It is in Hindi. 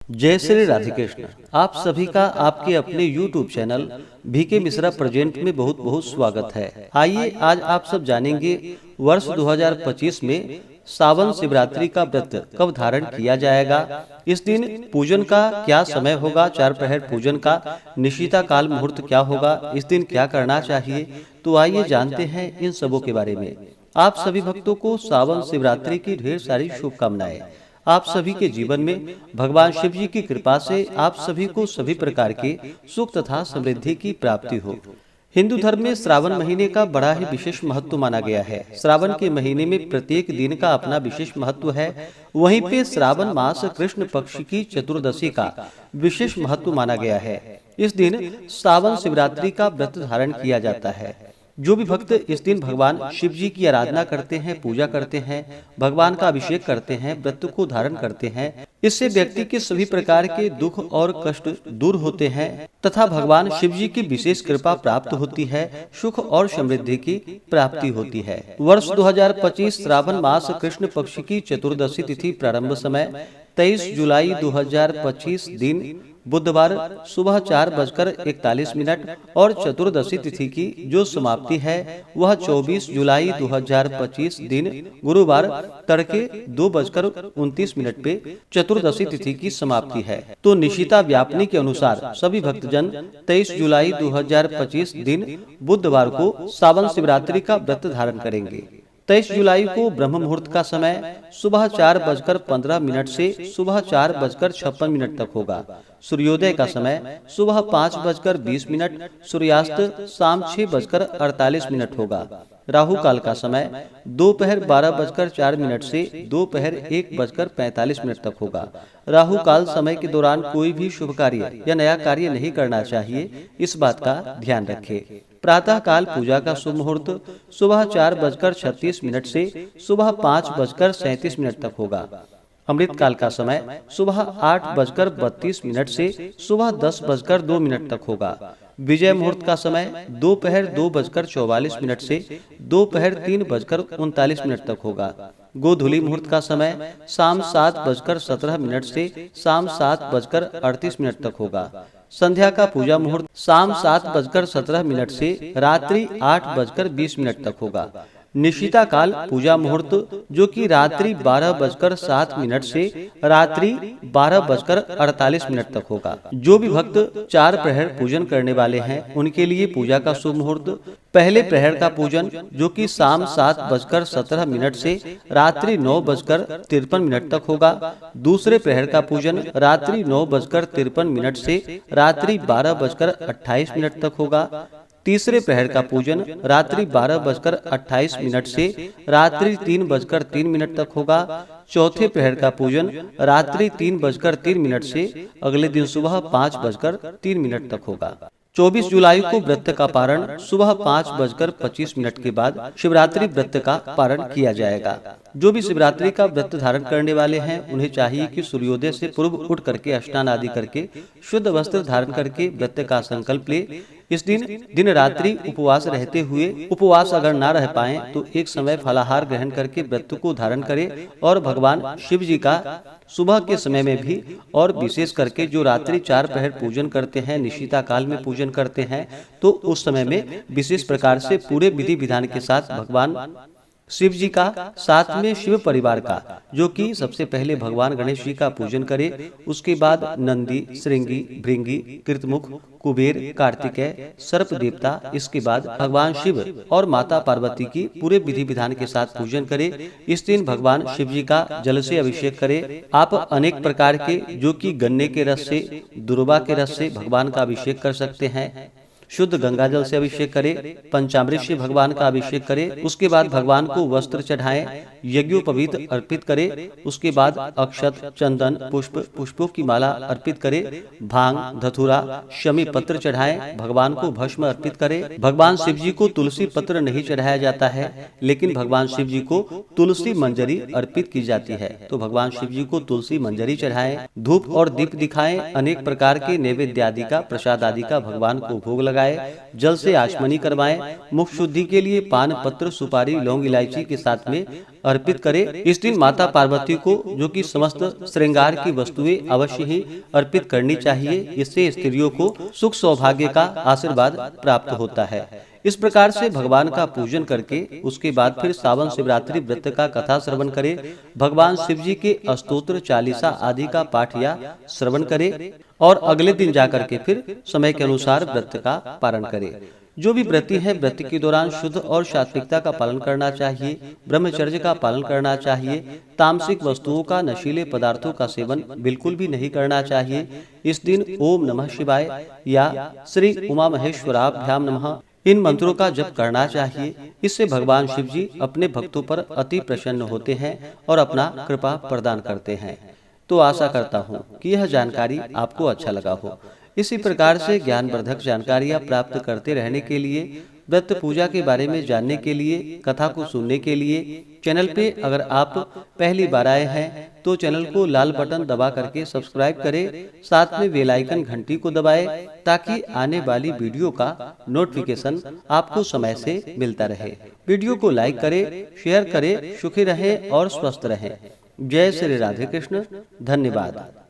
जय श्री राधे कृष्ण। आप सभी का आपके अपने YouTube channel VK Mishra present में बहुत बहुत स्वागत है। आइए आज आप सब जानेंगे वर्ष 2025 में सावन शिवरात्रि का व्रत कब धारण किया जाएगा, इस दिन पूजन का क्या समय होगा, चार प्रहर पूजन का निशिता काल मुहूर्त क्या होगा, इस दिन क्या करना चाहिए। तो आइए जानते हैं इन सबों के बारे में। आप सभी भक्तों को सावन शिवरात्रि की ढेर सारी शुभकामनाएं। आप सभी के जीवन में भगवान शिव जी की कृपा से आप सभी को सभी प्रकार के सुख तथा समृद्धि की प्राप्ति हो। हिंदू धर्म में श्रावण महीने का बड़ा ही विशेष महत्व माना गया है। श्रावण के महीने में प्रत्येक दिन का अपना विशेष महत्व है। वहीं पे श्रावण मास कृष्ण पक्ष की चतुर्दशी का विशेष महत्व माना गया है। इस दिन सावन शिवरात्रि का व्रत धारण किया जाता है। जो भी भक्त इस दिन भगवान शिव जी की आराधना करते हैं, पूजा करते हैं, भगवान का अभिषेक करते हैं, व्रत को धारण करते हैं, इससे व्यक्ति के सभी प्रकार के दुख और कष्ट दूर होते हैं तथा भगवान शिव जी की विशेष कृपा प्राप्त होती है, सुख और समृद्धि की प्राप्ति होती है। वर्ष 2025 श्रावण मास कृष्ण पक्ष की चतुर्दशी तिथि प्रारंभ समय 23 जुलाई 2025 दिन बुधवार सुबह 4:41 और चतुर्दशी तिथि की जो समाप्ति है वह 24 जुलाई 2025 दिन गुरुवार तड़के 2:29 पे चतुर्दशी तिथि की समाप्ति है। तो निशिता व्यापनी के अनुसार सभी भक्तजन 23 जुलाई 2025 दिन बुधवार को सावन शिवरात्रि का व्रत धारण करेंगे। 23 जुलाई को ब्रह्म मुहूर्त का समय सुबह 4:15 से सुबह 4:56 तक होगा। सूर्योदय का समय सुबह 5:20, सूर्यास्त शाम 6:48 होगा। राहु काल का समय दोपहर 12:04 से दोपहर 1:45 तक होगा। राहु काल समय के दौरान कोई भी शुभ कार्य या नया कार्य नहीं करना चाहिए, इस बात का ध्यान रखें। प्रातः काल पूजा का शुभ मुहूर्त सुबह 4:36 से सुबह 5:37 तक होगा। अमृत काल का समय सुबह 8:32 से सुबह 10:02 तक होगा। विजय मुहूर्त का समय दोपहर 2:44 से दोपहर 3:39 तक होगा। गोधूली मुहूर्त का समय शाम 7:17 से शाम 7:38 तक होगा। संध्या का पूजा मुहूर्त शाम 7:17 से रात्रि 8:20 तक होगा। निशिता काल पूजा मुहूर्त जो कि रात्रि 12:07 से रात्रि 12:48 तक होगा। जो भी भक्त चार प्रहर पूजन करने वाले हैं उनके लिए पूजा का शुभ मुहूर्त पहले प्रहर का पूजन जो कि शाम 7:17 से रात्रि 9:53 तक होगा। दूसरे प्रहर का पूजन रात्रि 9:53 से रात्रि 12:28 तक होगा। तीसरे प्रहर का पूजन रात्रि 12:28 से रात्रि 3:03 तक होगा। चौथे प्रहर का पूजन रात्रि 3:03 से अगले दिन सुबह 5:03 तक होगा। 24 जुलाई को व्रत का पारण सुबह 5:25 के बाद शिवरात्रि व्रत का पारण किया जाएगा। जो भी शिवरात्रि का व्रत धारण करने वाले हैं उन्हें चाहिए कि सूर्योदय से पूर्व उठ करके स्नान आदि करके शुद्ध वस्त्र धारण करके व्रत का संकल्प ले। इस दिन रात्रि उपवास रहते हुए उपवास अगर ना रह पाए तो एक समय फलाहार ग्रहण करके व्रत को धारण करें और भगवान शिव जी का सुबह के समय में भी और विशेष करके जो रात्रि चार प्रहर पूजन करते हैं, निशिता काल में पूजन करते हैं, तो उस समय में विशेष प्रकार से पूरे विधि विधान के साथ भगवान शिव जी का साथ में शिव परिवार का जो कि सबसे पहले भगवान गणेश जी का पूजन करे, उसके बाद नंदी, श्रृंगी, भृंगी, कृतमुख, कुबेर, कार्तिकेय, सर्प देवता, इसके बाद भगवान शिव और माता पार्वती की पूरे विधि विधान के साथ पूजन करे। इस दिन भगवान शिव जी का जल से अभिषेक करे। आप अनेक प्रकार के जो कि गन्ने के रस से, दुर्वा के रस से भगवान का अभिषेक कर सकते हैं। शुद्ध गंगा जल से अभिषेक करे, पंचामृत से भगवान का अभिषेक करे। उसके बाद भगवान को वस्त्र चढ़ाएं, यज्ञोपवीत अर्पित करे। उसके बाद अक्षत, चंदन, पुष्पों की माला अर्पित करे। भांग, धतूरा, शमी पत्र चढ़ाएं, भगवान को भस्म अर्पित करे। भगवान शिव जी को तुलसी पत्र नहीं चढ़ाया जाता है, लेकिन भगवान शिव जी को तुलसी मंजरी अर्पित की जाती है। तो भगवान शिव जी को तुलसी मंजरी चढ़ाएं, धूप और दीप दिखाएं, अनेक प्रकार के नैवेद्य आदि का, प्रसाद आदि का भगवान को भोग लगाए, जल से आचमनी करवाएं। मुख शुद्धि के लिए पान पत्र, सुपारी, लौंग, इलायची के साथ में अर्पित करें। इस दिन माता पार्वती को जो कि समस्त श्रृंगार की वस्तुएं अवश्य ही अर्पित करनी चाहिए। इससे स्त्रियों को सुख सौभाग्य का आशीर्वाद प्राप्त होता है। इस प्रकार से भगवान का पूजन करके उसके बाद फिर सावन शिवरात्रि व्रत का कथा श्रवण करें। भगवान शिव जी के अष्टोत्र, चालीसा आदि का पाठ या श्रवण करें और अगले दिन जाकर के फिर समय के अनुसार व्रत का पालन करें। जो भी व्रती है व्रत के दौरान शुद्ध और सात्विकता का पालन करना चाहिए, ब्रह्मचर्य का पालन करना चाहिए, तामसिक वस्तुओं का, नशीले पदार्थों का सेवन बिल्कुल भी नहीं करना चाहिए। इस दिन ओम नमः शिवाय या श्री उमा महेश्वराभ्याम नमः इन मंत्रों का जप करना चाहिए। इससे भगवान शिव जी अपने भक्तों पर अति प्रसन्न होते हैं और अपना कृपा प्रदान करते हैं। तो आशा करता हूँ कि यह जानकारी आपको अच्छा लगा हो। इसी प्रकार से ज्ञानवर्धक जानकारियाँ प्राप्त करते रहने के लिए, व्रत पूजा के बारे में जानने के लिए, कथा को सुनने के लिए चैनल पे अगर आप पहली बार आए हैं तो चैनल को लाल बटन दबा करके सब्सक्राइब करें, साथ में बेल आइकन घंटी को दबाएं ताकि आने वाली वीडियो का नोटिफिकेशन आपको समय से मिलता रहे। वीडियो को लाइक करें, शेयर करें। सुखी रहें और स्वस्थ रहें। जय श्री राधे कृष्ण। धन्यवाद।